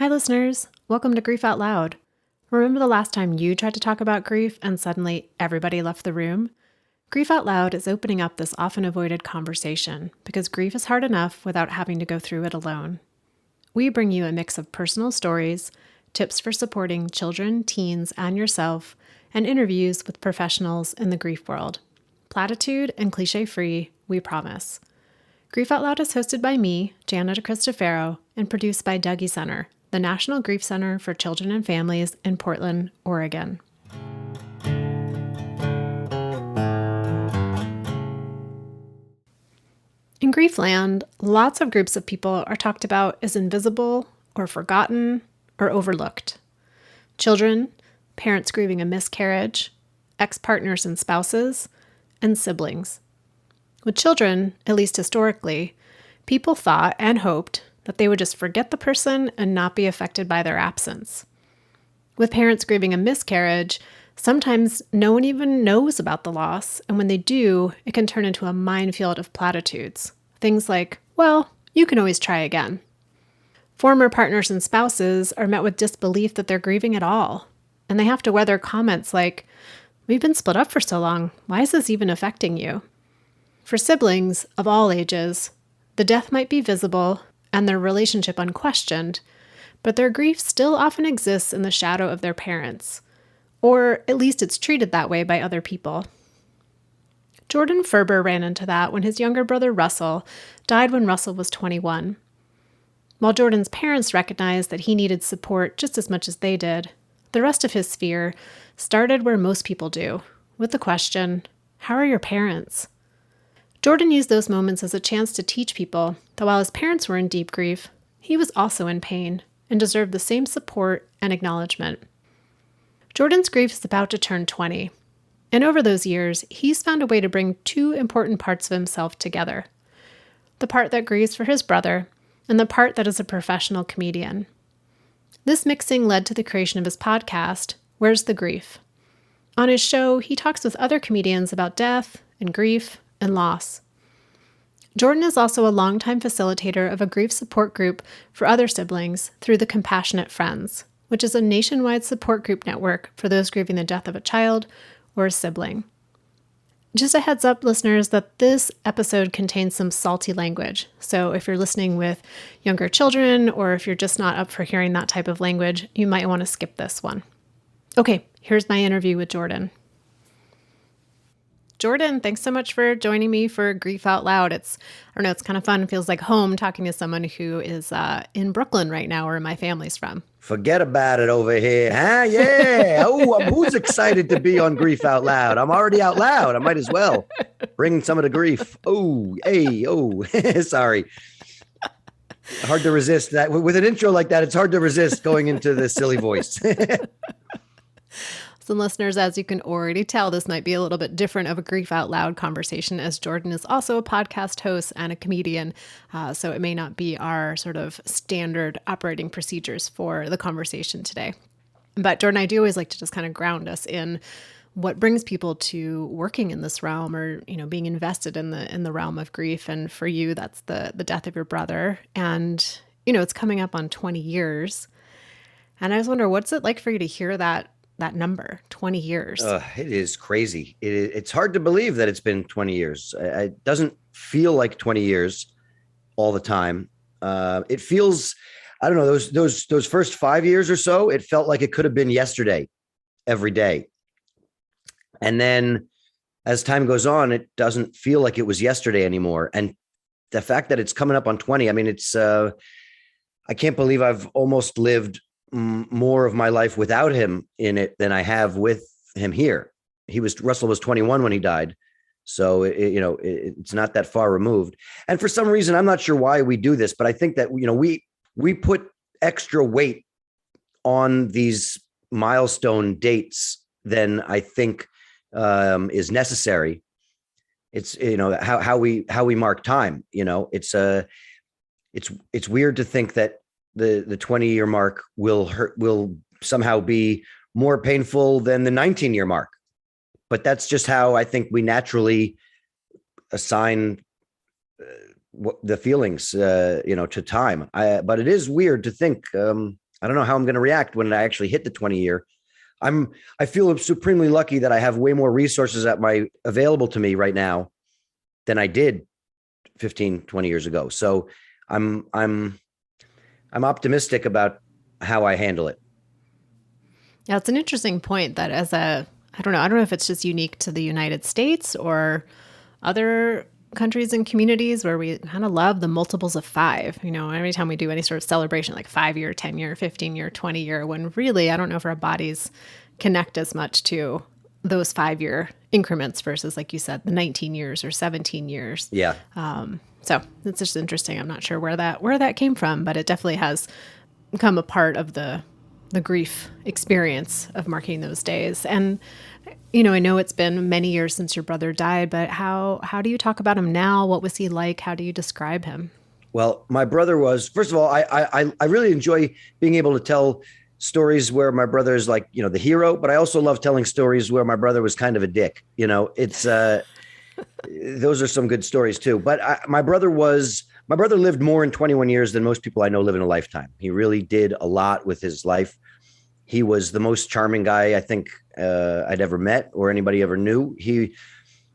Hi, listeners. Welcome to Grief Out Loud. Remember the last time you tried to talk about grief and suddenly everybody left the room? Grief Out Loud is opening up this often avoided conversation because grief is hard enough without having to go through it alone. We bring you a mix of personal stories, tips for supporting children, teens, and yourself, and interviews with professionals in the grief world. Platitude and cliche-free, we promise. Grief Out Loud is hosted by me, Jana DeCristofaro, and produced by Dougie Center, the National Grief Center for Children and Families in Portland, Oregon. In Griefland, lots of groups of people are talked about as invisible or forgotten or overlooked. Children, parents grieving a miscarriage, ex-partners and spouses, and siblings. With children, at least historically, people thought and hoped that they would just forget the person and not be affected by their absence. With parents grieving a miscarriage, sometimes no one even knows about the loss, and when they do, it can turn into a minefield of platitudes. Things like, well, you can always try again. Former partners and spouses are met with disbelief that they're grieving at all, and they have to weather comments like, we've been split up for so long, why is this even affecting you? For siblings of all ages, the death might be visible and their relationship unquestioned, but their grief still often exists in the shadow of their parents, or at least it's treated that way by other people. Jordon Ferber ran into that when his younger brother Russell died when Russell was 21. While Jordon's parents recognized that he needed support just as much as they did, the rest of his sphere started where most people do, with the question, how are your parents? Jordon used those moments as a chance to teach people that while his parents were in deep grief, he was also in pain and deserved the same support and acknowledgement. Jordon's grief is about to turn 20, and over those years, he's found a way to bring two important parts of himself together. The part that grieves for his brother, and the part that is a professional comedian. This mixing led to the creation of his podcast, Where's the Grief? On his show, he talks with other comedians about death and grief and loss. Jordon is also a longtime facilitator of a grief support group for other siblings through the Compassionate Friends, which is a nationwide support group network for those grieving the death of a child or a sibling. Just a heads up, listeners, that this episode contains some salty language. So if you're listening with younger children, or if you're just not up for hearing that type of language, you might want to skip this one. Okay, here's my interview with Jordon. Jordon, thanks so much for joining me for Grief Out Loud. It's kind of fun. It feels like home talking to someone who is in Brooklyn right now, where my family's from. Forget about it over here, huh? Yeah. Oh, who's excited to be on Grief Out Loud? I'm already out loud. I might as well bring some of the grief. Oh, hey, oh, sorry. Hard to resist that. With an intro like that, it's hard to resist going into the silly voice. So listeners, as you can already tell, this might be a little bit different of a Grief Out Loud conversation, as Jordon is also a podcast host and a comedian. So it may not be our sort of standard operating procedures for the conversation today. But Jordon, I do always like to just kind of ground us in what brings people to working in this realm, or, being invested in the realm of grief. And for you, that's the death of your brother. And, it's coming up on 20 years. And I just wonder, what's it like for you to hear that number, 20 years? It is crazy. It's hard to believe that it's been 20 years. It doesn't feel like 20 years all the time. It feels, I don't know, those first 5 years or so, it felt like it could have been yesterday, every day. And then as time goes on, it doesn't feel like it was yesterday anymore. And the fact that it's coming up on 20, I mean, I can't believe I've almost lived more of my life without him in it than I have with him here. Russell was 21 when he died. So, it's not that far removed. And for some reason, I'm not sure why we do this, but I think that, we put extra weight on these milestone dates than I think is necessary. It's, how we mark time, it's weird to think that the 20-year mark will somehow be more painful than the 19-year mark. But that's just how I think we naturally assign the feelings, to time. But it is weird to think, I I don't know how I'm going to react when I actually hit the 20 year. I feel supremely lucky that I have way more resources available to me right now than I did 15, 20 years ago. So I'm optimistic about how I handle it. Yeah, it's an interesting point that I don't know if it's just unique to the United States or other countries and communities where we kind of love the multiples of five. Every time we do any sort of celebration, like 5 year, 10 year, 15 year, 20 year, when really, I don't know if our bodies connect as much to those 5 year increments versus, like you said, the 19 years or 17 years. Yeah. So it's just interesting. I'm not sure where that came from, but it definitely has become a part of the grief experience of marking those days. And, I know it's been many years since your brother died, but how do you talk about him now? What was he like? How do you describe him? Well, my brother was, first of all, I really enjoy being able to tell stories where my brother is like, the hero, but I also love telling stories where my brother was kind of a dick. It's, those are some good stories too. But my brother lived more in 21 years than most people I know live in a lifetime. He really did a lot with his life. He was the most charming guy I think I'd ever met or anybody ever knew.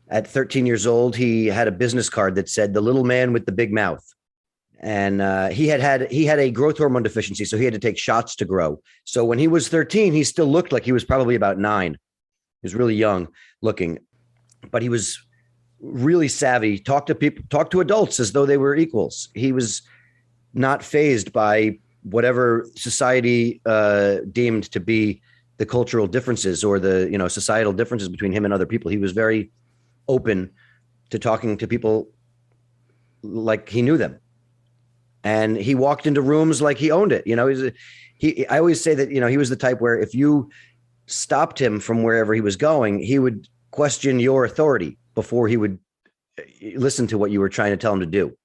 At 13 years old, he had a business card that said "the little man with the big mouth," and he had a growth hormone deficiency, so he had to take shots to grow. So when he was 13, he still looked like he was probably about 9. He was really young looking, but he was really savvy. Talked to adults as though they were equals. He was not fazed by whatever society deemed to be the cultural differences or the societal differences between him and other people. He was very open to talking to people like he knew them, and he walked into rooms like he owned it. I always say that he was the type where if you stopped him from wherever he was going, he would question your authority before he would listen to what you were trying to tell him to do.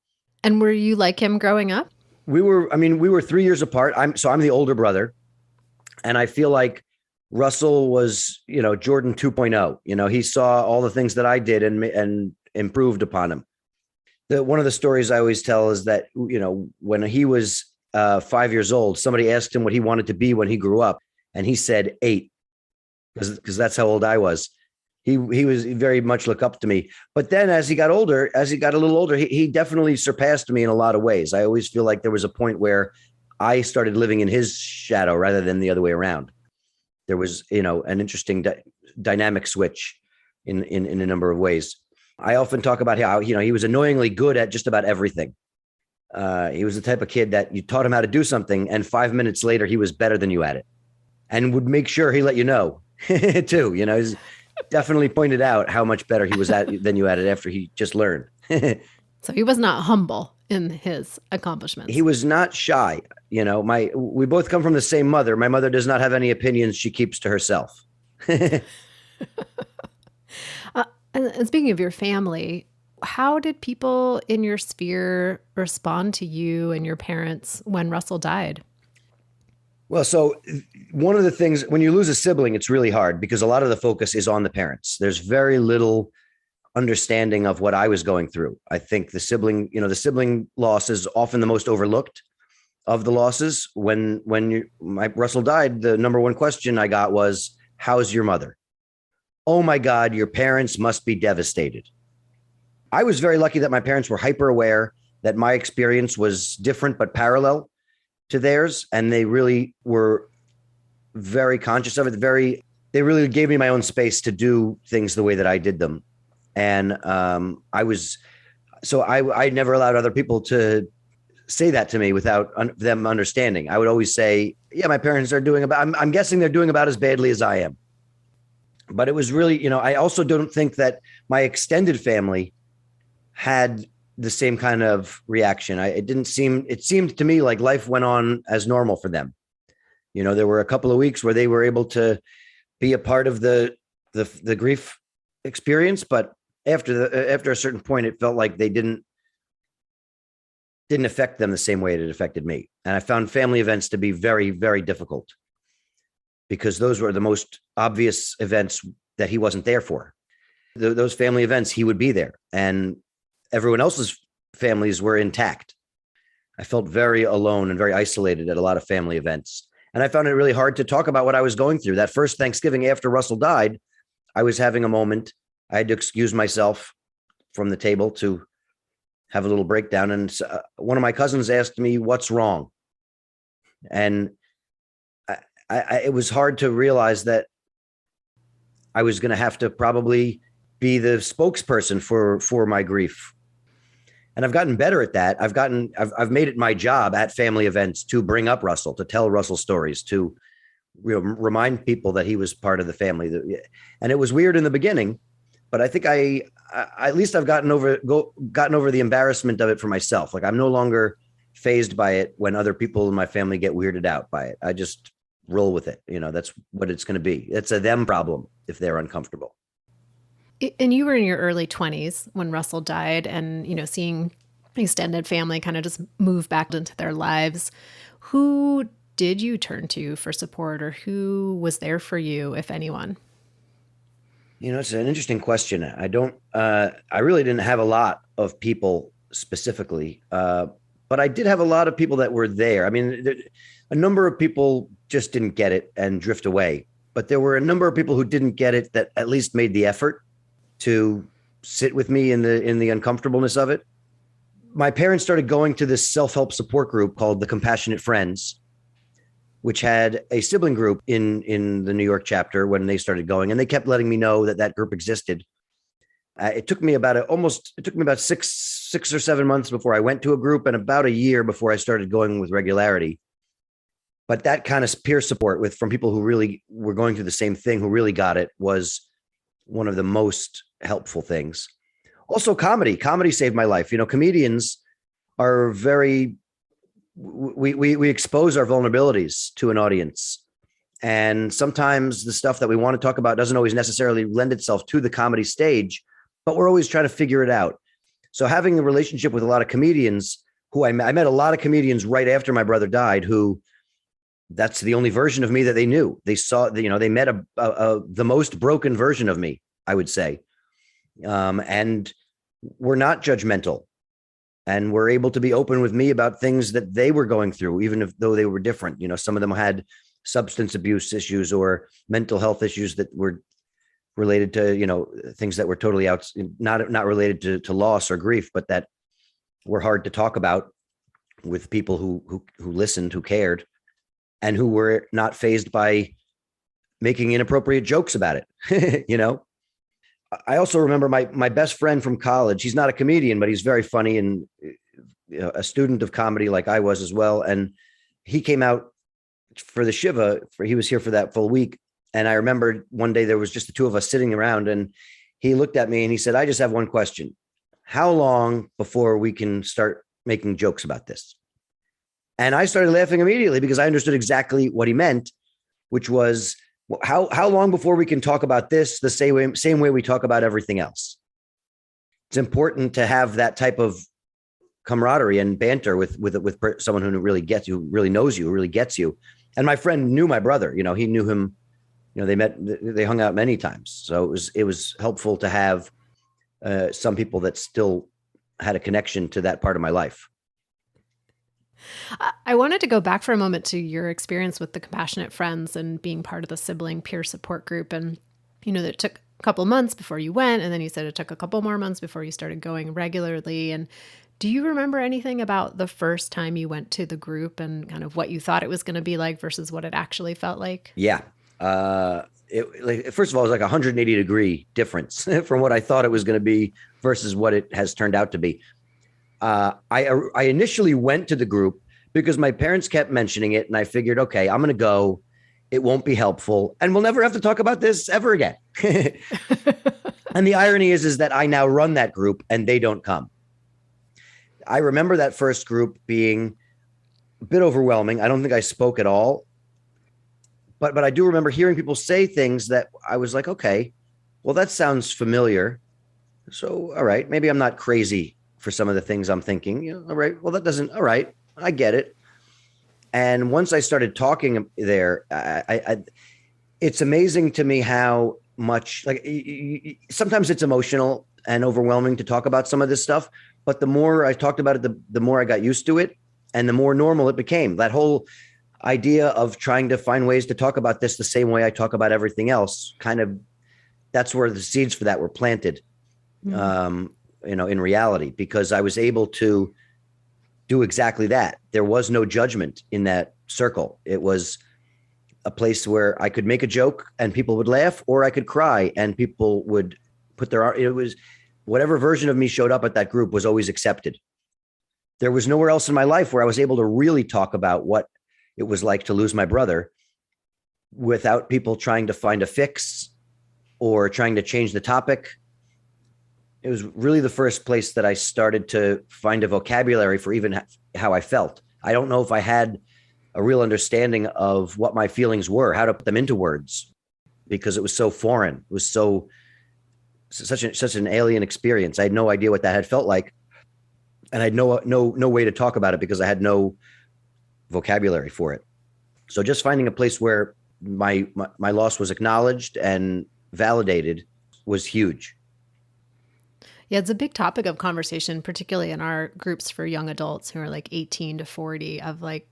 And were you like him growing up? We were 3 years apart. I'm the older brother, and I feel like Russell was, Jordon 2.0. He saw all the things that I did and improved upon him. One of the stories I always tell is that, when he was 5 years old, somebody asked him what he wanted to be when he grew up, and he said 8, because that's how old I was. He was very much look up to me. But then as he got a little older, he definitely surpassed me in a lot of ways. I always feel like there was a point where I started living in his shadow rather than the other way around. There was, an interesting dynamic switch in a number of ways. I often talk about how, he was annoyingly good at just about everything. He was the type of kid that you taught him how to do something, and 5 minutes later, he was better than you at it, and would make sure he let you know too. He's definitely pointed out how much better he was than you at it after he just learned. So he was not humble in his accomplishments. He was not shy. We both come from the same mother. My mother does not have any opinions. She keeps to herself. And speaking of your family, how did people in your sphere respond to you and your parents when Russell died? Well, so one of the things, when you lose a sibling, it's really hard because a lot of the focus is on the parents. There's very little understanding of what I was going through. I think the sibling loss is often the most overlooked of the losses. When Russell died, the number one question I got was, "How's your mother?" Oh my God, your parents must be devastated. I was very lucky that my parents were hyper aware that my experience was different but parallel to theirs, and they really were very conscious of it. They really gave me my own space to do things the way that I did them, and I never allowed other people to say that to me without them understanding. I would always say, "Yeah, my parents are doing about. I'm guessing they're doing about as badly as I am." But it was really, I also don't think that my extended family had the same kind of reaction. It seemed to me like life went on as normal for them. There were a couple of weeks where they were able to be a part of the grief experience, but after a certain point, it felt like they didn't affect them the same way it affected me. And I found family events to be very, very difficult because those were the most obvious events that he wasn't there for. Those family events, he would be there, and everyone else's families were intact. I felt very alone and very isolated at a lot of family events. And I found it really hard to talk about what I was going through. That first Thanksgiving after Russell died, I was having a moment. I had to excuse myself from the table to have a little breakdown. And one of my cousins asked me, "What's wrong?" And it was hard to realize that I was going to have to probably be the spokesperson for my grief. And I've gotten better at that. I've made it my job at family events to bring up Russell, to tell Russell stories, to remind people that he was part of the family. And it was weird in the beginning, but I think I at least I've gotten over the embarrassment of it for myself. Like, I'm no longer fazed by it when other people in my family get weirded out by it. I just roll with it. That's what it's going to be. It's a them problem if they're uncomfortable. And you were in your early 20s when Russell died, and, seeing extended family kind of just move back into their lives. Who did you turn to for support, or who was there for you, if anyone? It's an interesting question. I really didn't have a lot of people specifically, but I did have a lot of people that were there. I mean, a number of people just didn't get it and drift away, but there were a number of people who didn't get it that at least made the effort to sit with me in the uncomfortableness of it. My parents started going to this self-help support group called the Compassionate Friends, which had a sibling group in the New York chapter when they started going, and they kept letting me know that group existed. It took me about 6 or 7 months before I went to a group, and about a year before I started going with regularity. But that kind of peer support from people who really were going through the same thing, who really got it, was one of the most helpful things. Also, comedy saved my life. Comedians are we expose our vulnerabilities to an audience. And sometimes the stuff that we want to talk about doesn't always necessarily lend itself to the comedy stage, but we're always trying to figure it out. So having a relationship with a lot of comedians who I met a lot of comedians right after my brother died, who that's the only version of me that they knew. They saw, they met the most broken version of me, I would say. And we're not judgmental, and were able to be open with me about things that they were going through, even though they were different. Some of them had substance abuse issues or mental health issues that were related to, things that were totally not related to loss or grief, but that were hard to talk about with people who listened, who cared, and who were not fazed by making inappropriate jokes about it. I also remember my best friend from college. He's not a comedian, but he's very funny and a student of comedy like I was as well. And he came out for the Shiva. He was here for that full week. And I remember one day there was just the two of us sitting around, and he looked at me and he said, "I just have one question. How long before we can start making jokes about this?" And I started laughing immediately because I understood exactly what he meant, which was, how long before we can talk about this the same way we talk about everything else? It's important to have that type of camaraderie and banter with someone who really gets you, who really knows you, who really gets you. And my friend knew my brother. He knew him. They hung out many times. So it was helpful to have some people that still had a connection to that part of my life. I wanted to go back for a moment to your experience with the Compassionate Friends and being part of the sibling peer support group. And, that it took a couple months before you went. And then you said it took a couple more months before you started going regularly. And do you remember anything about the first time you went to the group and kind of what you thought it was going to be like versus what it actually felt like? Yeah. First of all, it was like 180-degree difference from what I thought it was going to be versus what it has turned out to be. I initially went to the group because my parents kept mentioning it, and I figured, okay, I'm going to go. It won't be helpful, and we'll never have to talk about this ever again. And the irony is that I now run that group and they don't come. I remember that first group being a bit overwhelming. I don't think I spoke at all, but I do remember hearing people say things that I was like, okay, well, that sounds familiar. So, all right, maybe I'm not crazy for some of the things I'm thinking. All right, well, all right, I get it. And once I started talking there, it's amazing to me how much, sometimes it's emotional and overwhelming to talk about some of this stuff. But the more I talked about it, the more I got used to it, and the more normal it became. That whole idea of trying to find ways to talk about this the same way I talk about everything else, kind of, that's where the seeds for that were planted, in reality, because I was able to do exactly that. There was no judgment in that circle. It was a place where I could make a joke and people would laugh, or I could cry and people would put their arm. It was whatever version of me showed up at that group was always accepted. There was nowhere else in my life where I was able to really talk about what it was like to lose my brother without people trying to find a fix or trying to change the topic. It was really the first place that I started to find a vocabulary for even how I felt. I don't know if I had a real understanding of what my feelings were, how to put them into words, because it was so foreign. It was such an alien experience. I had no idea what that had felt like. And I had no way to talk about it because I had no vocabulary for it. So just finding a place where my loss was acknowledged and validated was huge. Yeah, it's a big topic of conversation, particularly in our groups for young adults who are like 18 to 40, of like,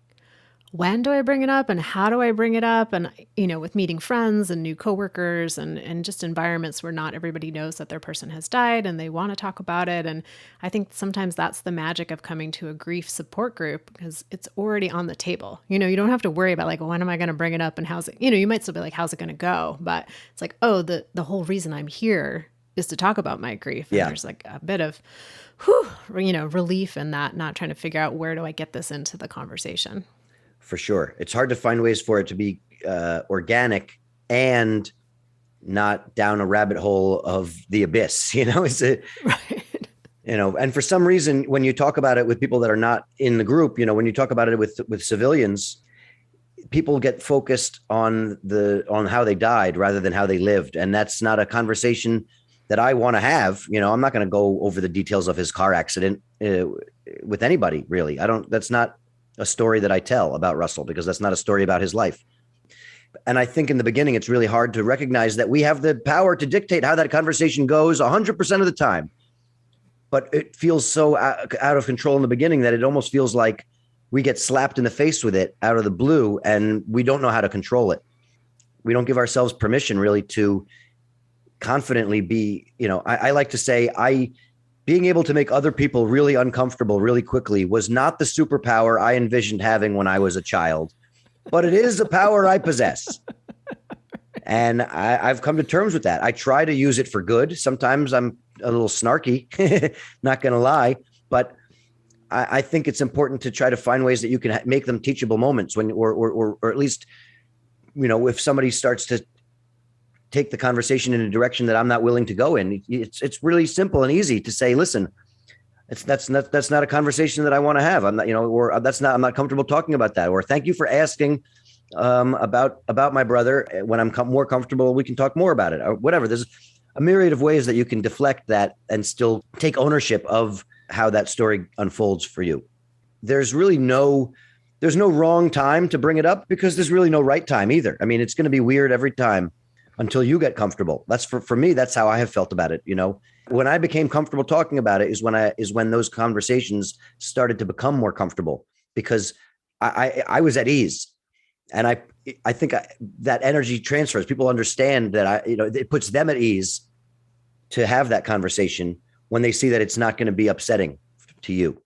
when do I bring it up and how do I bring it up? And, with meeting friends and new coworkers and just environments where not everybody knows that their person has died and they want to talk about it. And I think sometimes that's the magic of coming to a grief support group, because it's already on the table. You don't have to worry about like, when am I going to bring it up and how's it, you might still be like, how's it going to go? But it's like, oh, the whole reason I'm here is to talk about my grief. And there's like a bit of, relief in that, not trying to figure out where do I get this into the conversation. For sure. It's hard to find ways for it to be organic and not down a rabbit hole of the abyss, Right. And for some reason, when you talk about it with people that are not in the group, when you talk about it with civilians, people get focused on how they died rather than how they lived. And that's not a conversation that I want to have. I'm not going to go over the details of his car accident with anybody, really. That's not a story that I tell about Russell, because that's not a story about his life. And I think in the beginning, it's really hard to recognize that we have the power to dictate how that conversation goes 100% of the time. But it feels so out of control in the beginning that it almost feels like we get slapped in the face with it out of the blue and we don't know how to control it. We don't give ourselves permission really to confidently be, I like to say, being able to make other people really uncomfortable really quickly was not the superpower I envisioned having when I was a child, but it is a power I possess. And I've come to terms with that. I try to use it for good. Sometimes I'm a little snarky, not going to lie, but I think it's important to try to find ways that you can make them teachable moments when, or at least, if somebody starts to take the conversation in a direction that I'm not willing to go in. It's really simple and easy to say, listen, that's not a conversation that I want to have. I'm not, I'm not comfortable talking about that. Or thank you for asking about my brother. When I'm more comfortable, we can talk more about it, or whatever. There's a myriad of ways that you can deflect that and still take ownership of how that story unfolds for you. There's no wrong time to bring it up, because there's really no right time either. I mean, it's going to be weird every time until you get comfortable. That's for me, that's how I have felt about it. When I became comfortable talking about it is when those conversations started to become more comfortable, because I was at ease. And I think that energy transfers. People understand that it puts them at ease to have that conversation when they see that it's not going to be upsetting to you.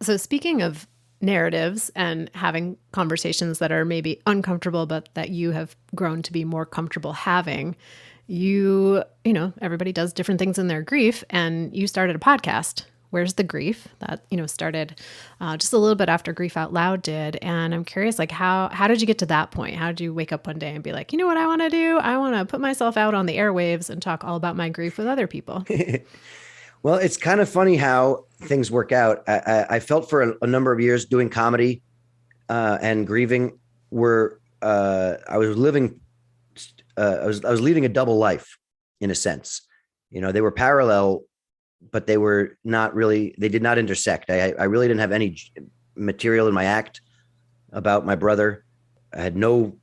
So speaking of narratives and having conversations that are maybe uncomfortable, but that you have grown to be more comfortable having, everybody does different things in their grief, and you started a podcast, Where's the Grief, that, started just a little bit after Grief Out Loud did. And I'm curious, like, how did you get to that point? How did you wake up one day and be like, you know what I want to do? I want to put myself out on the airwaves and talk all about my grief with other people. Well, it's kind of funny how things work out. I felt for a number of years doing comedy and grieving I was leading a double life in a sense. They were parallel, but they did not intersect. I really didn't have any material in my act about my brother. I had no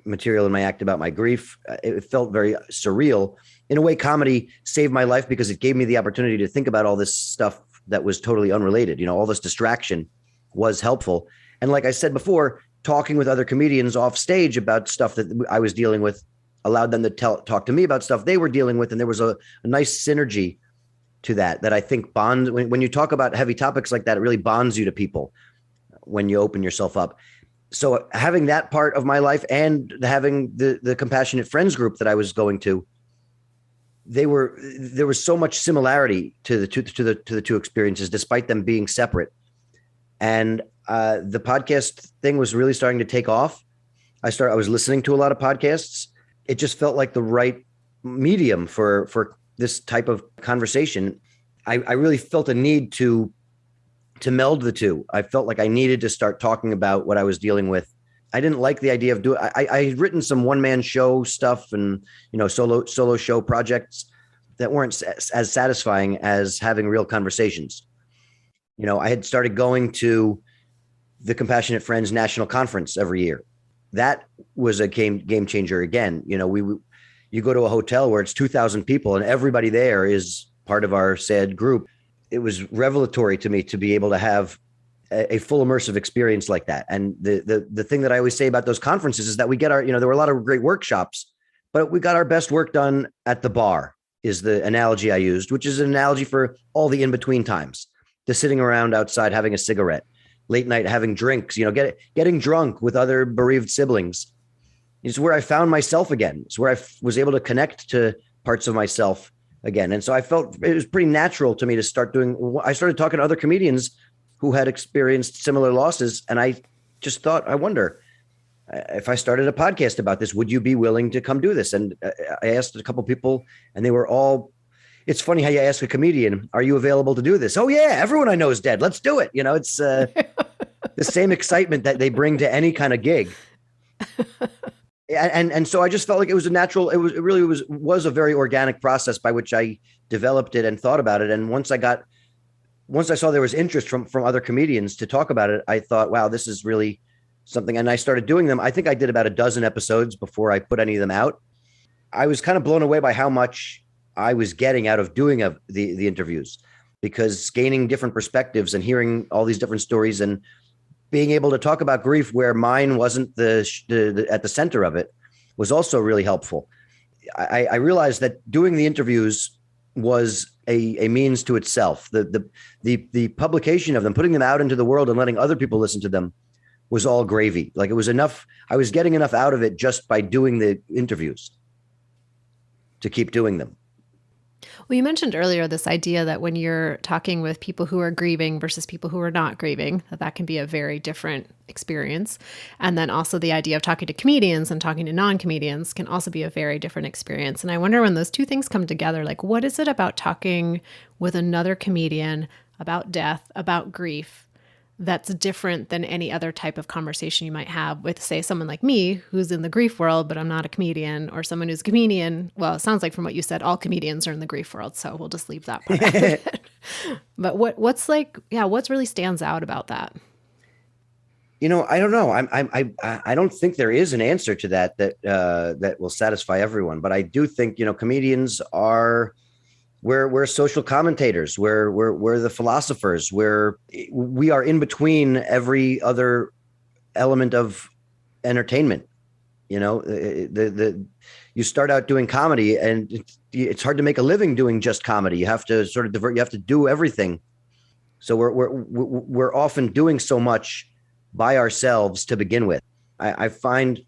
material in my act about my grief. It felt very surreal. In a way, comedy saved my life because it gave me the opportunity to think about all this stuff that was totally unrelated. All this distraction was helpful. And like I said before, talking with other comedians off stage about stuff that I was dealing with allowed them to talk to me about stuff they were dealing with. And there was a nice synergy to that I think bonds. When you talk about heavy topics like that, it really bonds you to people when you open yourself up. So having that part of my life and having the Compassionate Friends group that I was going to, there was so much similarity to the two experiences, despite them being separate. And the podcast thing was really starting to take off. I was listening to a lot of podcasts. It just felt like the right medium for this type of conversation. I really felt a need to meld the two. I felt like I needed to start talking about what I was dealing with. I didn't like the idea of doing. I had written some one-man show stuff and solo show projects that weren't as satisfying as having real conversations. I had started going to the Compassionate Friends National Conference every year. That was a game changer again. You go to a hotel where it's 2,000 people and everybody there is part of our SAD group. It was revelatory to me to be able to have a full immersive experience like that. And the thing that I always say about those conferences is that we get there were a lot of great workshops, but we got our best work done at the bar is the analogy I used, which is an analogy for all the in-between times, the sitting around outside, having a cigarette, late night, having drinks, getting drunk with other bereaved siblings. It's where I found myself again. It's where I was able to connect to parts of myself again. And so I felt it was pretty natural to me to I started talking to other comedians who had experienced similar losses. And I just thought, I wonder if I started a podcast about this, would you be willing to come do this? And I asked a couple people and they were all, it's funny how you ask a comedian, are you available to do this? Oh yeah, everyone I know is dead. Let's do it. It's the same excitement that they bring to any kind of gig. And so I just felt like it was a natural, it really was a very organic process by which I developed it and thought about it. And once I saw there was interest from other comedians to talk about it, I thought, wow, this is really something. And I started doing them. I think I did about a dozen episodes before I put any of them out. I was kind of blown away by how much I was getting out of doing the interviews, because gaining different perspectives and hearing all these different stories and being able to talk about grief where mine wasn't at the center of it was also really helpful. I realized that doing the interviews was a means to itself. The publication of them, putting them out into the world and letting other people listen to them was all gravy. Like it was enough. I was getting enough out of it just by doing the interviews to keep doing them. Well, you mentioned earlier this idea that when you're talking with people who are grieving versus people who are not grieving, that can be a very different experience. And then also the idea of talking to comedians and talking to non-comedians can also be a very different experience. And I wonder, when those two things come together, like, what is it about talking with another comedian about death, about grief, that's different than any other type of conversation you might have with, say, someone like me who's in the grief world, but I'm not a comedian, or someone who's a comedian? Well, it sounds like from what you said, all comedians are in the grief world, so we'll just leave that part out of it. But what really stands out about that? I don't know. I don't think there is an answer to that will satisfy everyone. But I do think, comedians are, we're social commentators, we're the philosophers, we are in between every other element of entertainment. You start out doing comedy, and it's hard to make a living doing just comedy. You have to sort of divert. You have to do everything. So we're often doing so much by ourselves to begin with. I find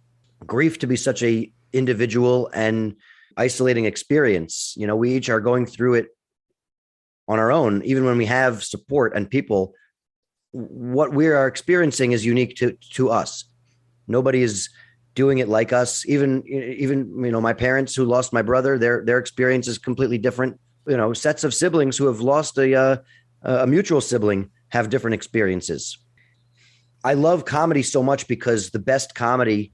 grief to be such a individual and isolating experience. We each are going through it on our own. Even when we have support and people, what we are experiencing is unique to us. Nobody is doing it like us. Even my parents who lost my brother, their experience is completely different. Sets of siblings who have lost a mutual sibling have different experiences. I love comedy so much because the best comedy,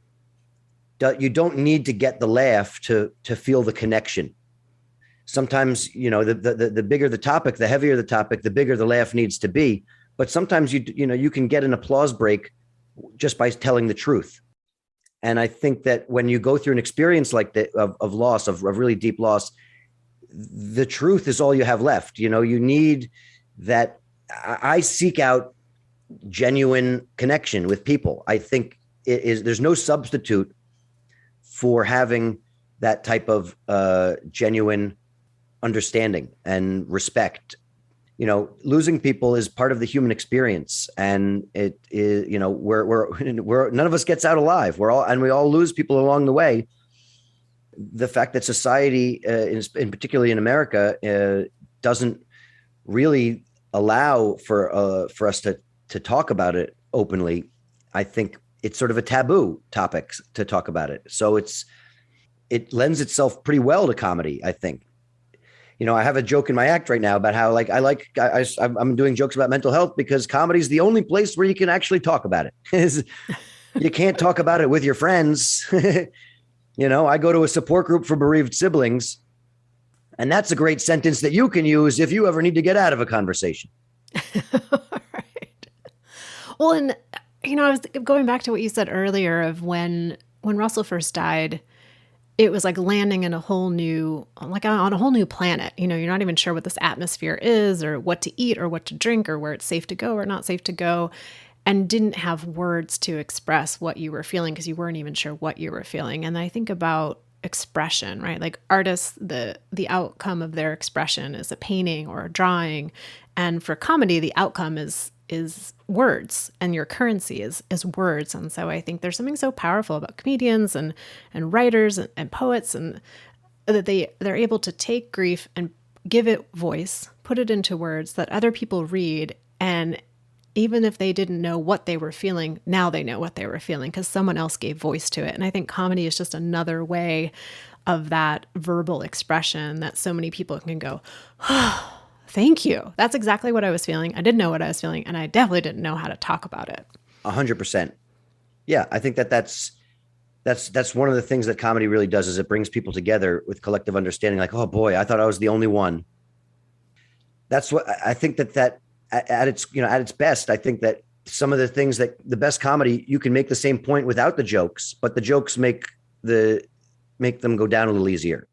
you don't need to get the laugh to feel the connection. Sometimes, the bigger the topic, the heavier the topic, the bigger the laugh needs to be. But sometimes you can get an applause break just by telling the truth. And I think that when you go through an experience like that of loss, of really deep loss, the truth is all you have left. You need that. I seek out genuine connection with people. I think there's no substitute for having that type of genuine understanding and respect. Losing people is part of the human experience, and it is, we're none of us gets out alive. We all lose people along the way. The fact that society, in particularly in America, doesn't really allow for us to talk about it openly. I think it's sort of a taboo topic to talk about it. So it lends itself pretty well to comedy, I think. I have a joke in my act right now about how I'm doing jokes about mental health because comedy is the only place where you can actually talk about it. You can't talk about it with your friends. I go to a support group for bereaved siblings, and that's a great sentence that you can use if you ever need to get out of a conversation. Right. Well, and I was going back to what you said earlier of when Russell first died. It was like landing in a whole new, like on a whole new planet. You're not even sure what this atmosphere is or what to eat or what to drink or where it's safe to go or not safe to go, and didn't have words to express what you were feeling because you weren't even sure what you were feeling. And I think about expression, right? Like artists, the outcome of their expression is a painting or a drawing. And for comedy, the outcome is words, and your currency is words. And so I think there's something so powerful about comedians and writers and poets, and that they're able to take grief and give it voice, put it into words that other people read. And even if they didn't know what they were feeling, now they know what they were feeling because someone else gave voice to it. And I think comedy is just another way of that verbal expression that so many people can go, oh, thank you. That's exactly what I was feeling. I didn't know what I was feeling, and I definitely didn't know how to talk about it. 100%. Yeah, I think that's one of the things that comedy really does is it brings people together with collective understanding. Like, oh boy, I thought I was the only one. That's what I think that at its best, I think that some of the things that the best comedy, you can make the same point without the jokes, but the jokes make them go down a little easier.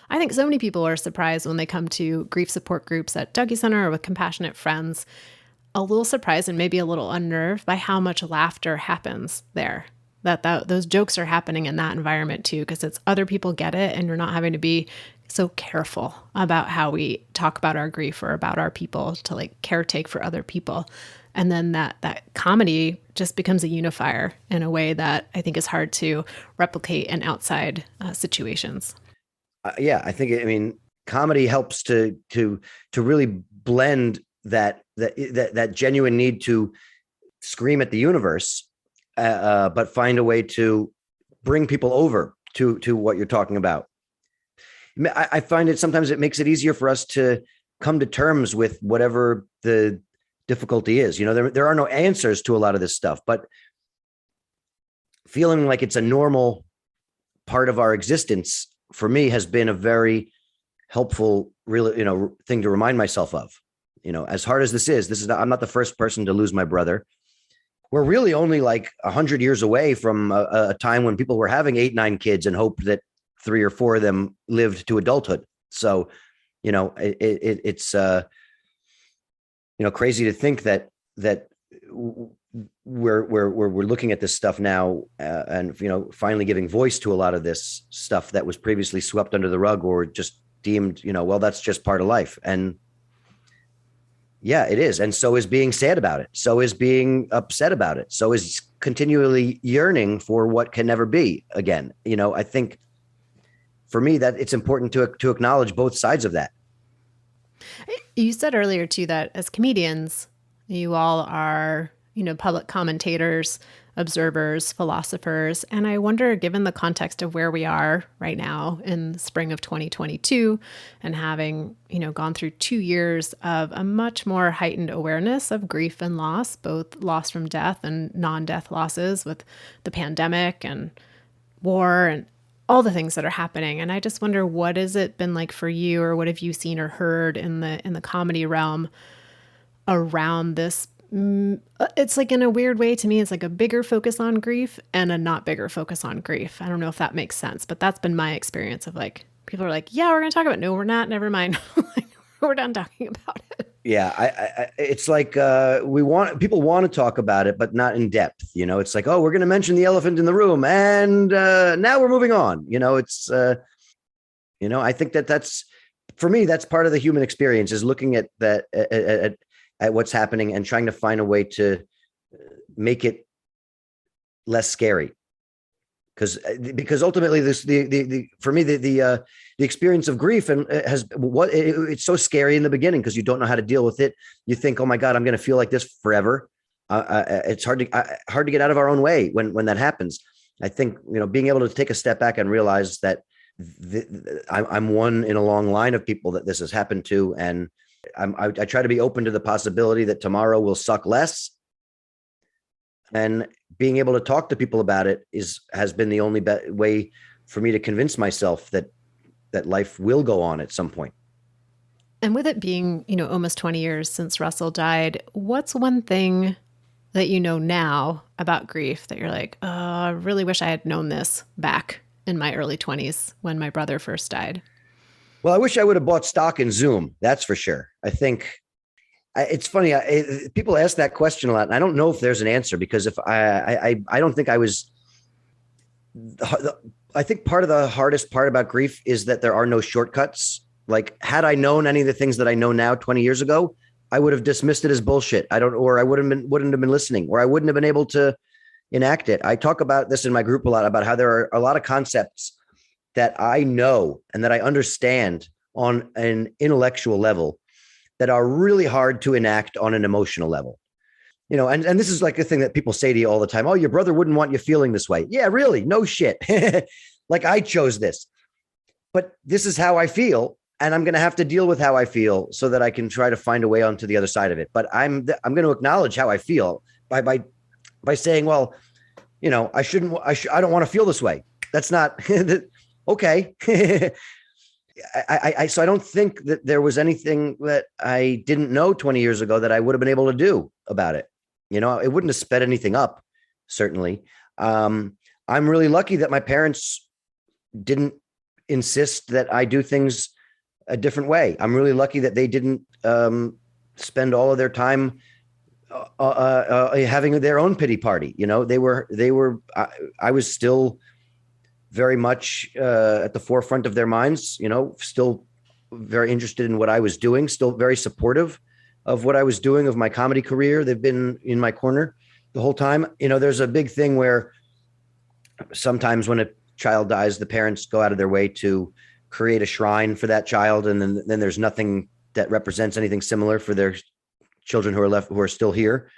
I think so many people are surprised when they come to grief support groups at Dougie Center or with compassionate friends, a little surprised and maybe a little unnerved by how much laughter happens there. That those jokes are happening in that environment too, because it's other people get it, and you're not having to be so careful about how we talk about our grief or about our people to like caretake for other people. And then that comedy just becomes a unifier in a way that I think is hard to replicate in outside situations. Yeah, I think comedy helps to really blend that genuine need to scream at the universe, but find a way to bring people over to what you're talking about. I find it sometimes it makes it easier for us to come to terms with whatever the difficulty is. There are no answers to a lot of this stuff, but feeling like it's a normal part of our existence for me has been a very helpful, really, thing to remind myself of. As hard as this is I'm not the first person to lose my brother. We're really only like 100 years away from a time when people were having 8, 9 kids and hoped that 3 or 4 of them lived to adulthood. So, it's crazy to think that we're looking at this stuff now, and finally giving voice to a lot of this stuff that was previously swept under the rug or just deemed, well, that's just part of life. And yeah, it is. And so is being sad about it. So is being upset about it. So is continually yearning for what can never be again. I think for me that it's important to acknowledge both sides of that. You said earlier too, that as comedians, you all are, public commentators, observers, philosophers. And I wonder, given the context of where we are right now in the spring of 2022 and having, gone through 2 years of a much more heightened awareness of grief and loss, both loss from death and non-death losses with the pandemic and war and all the things that are happening. And I just wonder, what has it been like for you, or what have you seen or heard in the comedy realm around this? It's like, in a weird way to me, it's like a bigger focus on grief and a not bigger focus on grief. I don't know if that makes sense, but that's been my experience of like, people are like, yeah, we're going to talk about it. No, we're not. Never mind. We're done talking about it. Yeah, it's like people want to talk about it, but not in depth. It's like, oh, we're going to mention the elephant in the room, and now we're moving on. I think that's for me. That's part of the human experience is looking at that at what's happening and trying to find a way to make it less scary. Because ultimately this the for me the experience of grief and it's so scary in the beginning because you don't know how to deal with it. You think, oh my God, I'm going to feel like this forever. It's hard to get out of our own way when that happens. I think being able to take a step back and realize that I'm one in a long line of people that this has happened to, and I try to be open to the possibility that tomorrow will suck less. And being able to talk to people about it has been the only way for me to convince myself that life will go on at some point. And with it being, almost 20 years since Russell died, what's one thing that you know now about grief that you're like, oh, I really wish I had known this back in my early 20s when my brother first died? Well, I wish I would have bought stock in Zoom. That's for sure. I think it's funny. People ask that question a lot, and I don't know if there's an answer because if I don't think I was. I think part of the hardest part about grief is that there are no shortcuts. Like, had I known any of the things that I know now 20 years ago, I would have dismissed it as bullshit. Or I wouldn't have been listening, or I wouldn't have been able to enact it. I talk about this in my group a lot about how there are a lot of concepts that I know and that I understand on an intellectual level that are really hard to enact on an emotional level. And this is like a thing that people say to you all the time. Oh, your brother wouldn't want you feeling this way. Yeah, really? No shit. Like, I chose this, but this is how I feel. And I'm going to have to deal with how I feel so that I can try to find a way onto the other side of it. But I'm going to acknowledge how I feel by saying, well, I don't want to feel this way. That's not okay. So I don't think that there was anything that I didn't know 20 years ago that I would have been able to do about it. It wouldn't have sped anything up, certainly. I'm really lucky that my parents didn't insist that I do things a different way. I'm really lucky that they didn't spend all of their time having their own pity party. I was still very much at the forefront of their minds, still very interested in what I was doing, still very supportive of what I was doing, of my comedy career. They've been in my corner the whole time. There's a big thing where sometimes when a child dies, the parents go out of their way to create a shrine for that child. And then there's nothing that represents anything similar for their children who are still here.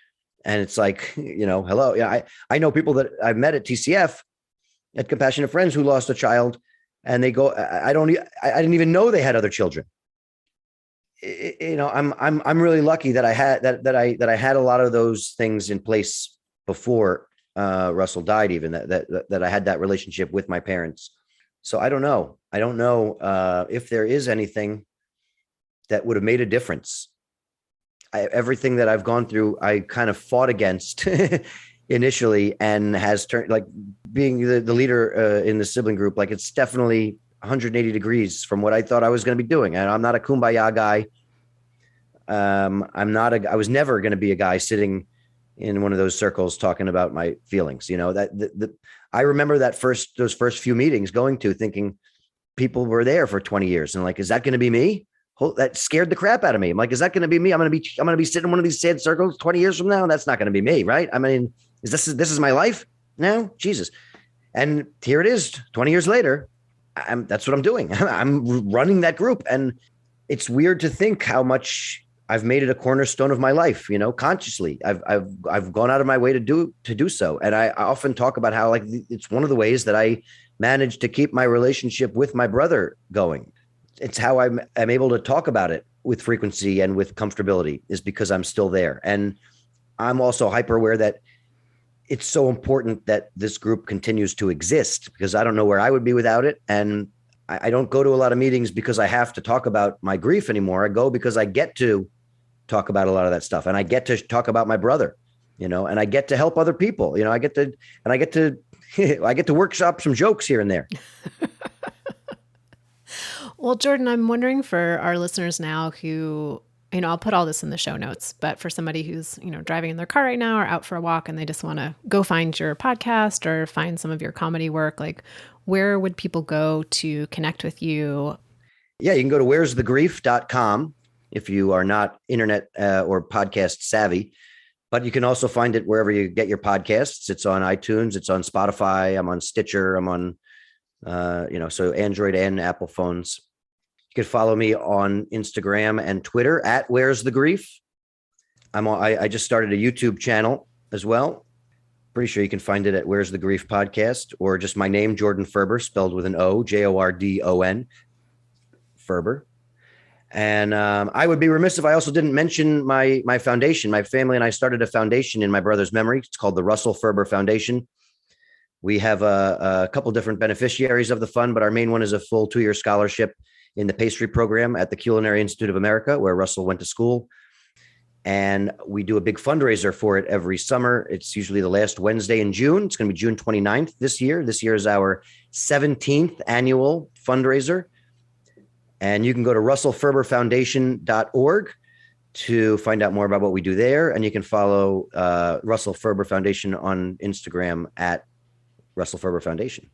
And it's like, hello. Yeah. I know people that I've met at TCF, at Compassionate Friends, who lost a child, and they go, I didn't even know they had other children. I'm really lucky that I had a lot of those things in place before Russell died, even that I had that relationship with my parents. So I don't know if there is anything that would have made a difference. Everything that I've gone through, I kind of fought against initially, and has turned, like, being the leader in the sibling group, like, it's definitely 180 degrees from what I thought I was going to be doing. And I'm not a kumbaya guy. I was never going to be a guy sitting in one of those circles talking about my feelings. I remember those first few meetings going to, thinking people were there for 20 years. And like, is that going to be me? That scared the crap out of me. I'm like, is that going to be me? I'm going to be sitting in one of these sad circles 20 years from now. That's not going to be me. Right. I mean, this is my life now? Jesus. And here it is 20 years later. That's what I'm doing. I'm running that group. And it's weird to think how much I've made it a cornerstone of my life, consciously. I've gone out of my way to do so. And I often talk about how, like, it's one of the ways that I managed to keep my relationship with my brother going. It's how I'm able to talk about it with frequency and with comfortability, is because I'm still there. And I'm also hyper aware that it's so important that this group continues to exist, because I don't know where I would be without it. And I don't go to a lot of meetings because I have to talk about my grief anymore. I go because I get to talk about a lot of that stuff, and I get to talk about my brother, and I get to help other people. I get to workshop some jokes here and there. Well, Jordon, I'm wondering for our listeners now who I'll put all this in the show notes, but for somebody who's, driving in their car right now or out for a walk and they just want to go find your podcast or find some of your comedy work, like where would people go to connect with you? Yeah, you can go to where'sthegrief.com if you are not internet or podcast savvy, but you can also find it wherever you get your podcasts. It's on iTunes, it's on Spotify, I'm on Stitcher, I'm on, so Android and Apple phones. You can follow me on Instagram and Twitter at Where's the Grief. I just started a YouTube channel as well. Pretty sure you can find it at Where's the Grief Podcast, or just my name, Jordon Ferber, spelled with an O, Jordon, Ferber. And I would be remiss if I also didn't mention my foundation. My family and I started a foundation in my brother's memory. It's called the Russell Ferber Foundation. We have a couple different beneficiaries of the fund, but our main one is a full 2-year scholarship in the pastry program at the Culinary Institute of America, where Russell went to school. And we do a big fundraiser for it every summer. It's usually the last Wednesday in June. It's going to be June 29th this year. This year is our 17th annual fundraiser. And you can go to russellferberfoundation.org to find out more about what we do there. And you can follow Russell Ferber Foundation on Instagram at Russell Ferber Foundation.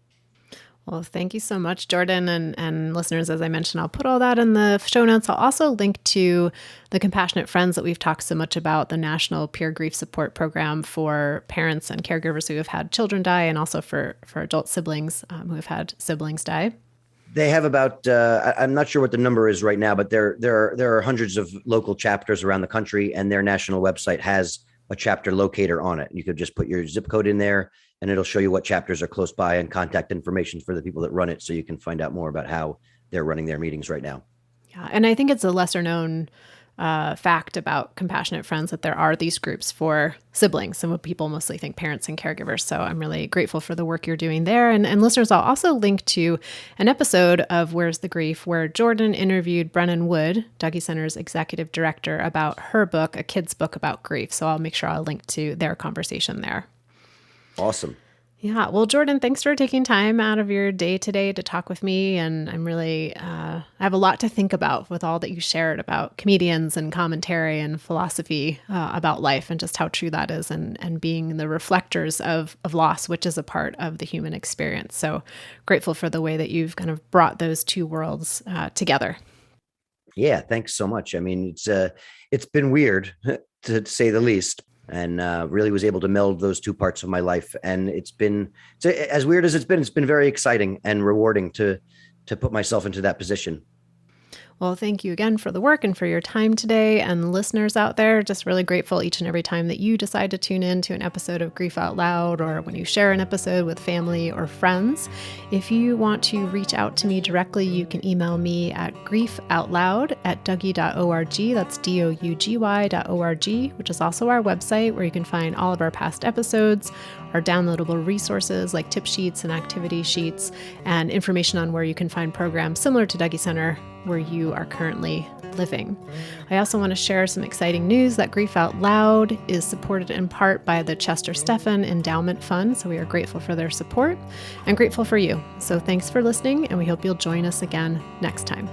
Well, thank you so much, Jordon. And listeners, as I mentioned, I'll put all that in the show notes. I'll also link to the Compassionate Friends that we've talked so much about, the National Peer Grief Support Program for parents and caregivers who have had children die, and also for adult siblings who have had siblings die. They have about, I'm not sure what the number is right now, but there are hundreds of local chapters around the country, and their national website has a chapter locator on it. You could just put your zip code in there and it'll show you what chapters are close by and contact information for the people that run it, so you can find out more about how they're running their meetings right now. Yeah, and I think it's a lesser known fact about Compassionate Friends that there are these groups for siblings, and what people mostly think parents and caregivers. So I'm really grateful for the work you're doing there. And listeners, I'll also link to an episode of Where's the Grief where Jordon interviewed Brennan Wood, Dougy Center's executive director, about her book, a kid's book about grief. So I'll make sure I'll link to their conversation there. Awesome. Yeah. Well, Jordon, thanks for taking time out of your day today to talk with me. And I'm really, I have a lot to think about with all that you shared about comedians and commentary and philosophy about life, and just how true that is, and being the reflectors of loss, which is a part of the human experience. So grateful for the way that you've kind of brought those two worlds together. Yeah. Thanks so much. I mean, it's been weird to say the least. And really was able to meld those two parts of my life. And it's as weird as it's been very exciting and rewarding to put myself into that position. Well, thank you again for the work and for your time today. And listeners out there, just really grateful each and every time that you decide to tune in to an episode of Grief Out Loud, or when you share an episode with family or friends. If you want to reach out to me directly, you can email me at griefoutloud@dougy.org. That's DOUGY.org, which is also our website where you can find all of our past episodes, our downloadable resources like tip sheets and activity sheets, and information on where you can find programs similar to Dougy Center where you are currently living. I also want to share some exciting news that Grief Out Loud is supported in part by the Chester Stephan Endowment Fund, so we are grateful for their support and grateful for you. So thanks for listening, and we hope you'll join us again next time.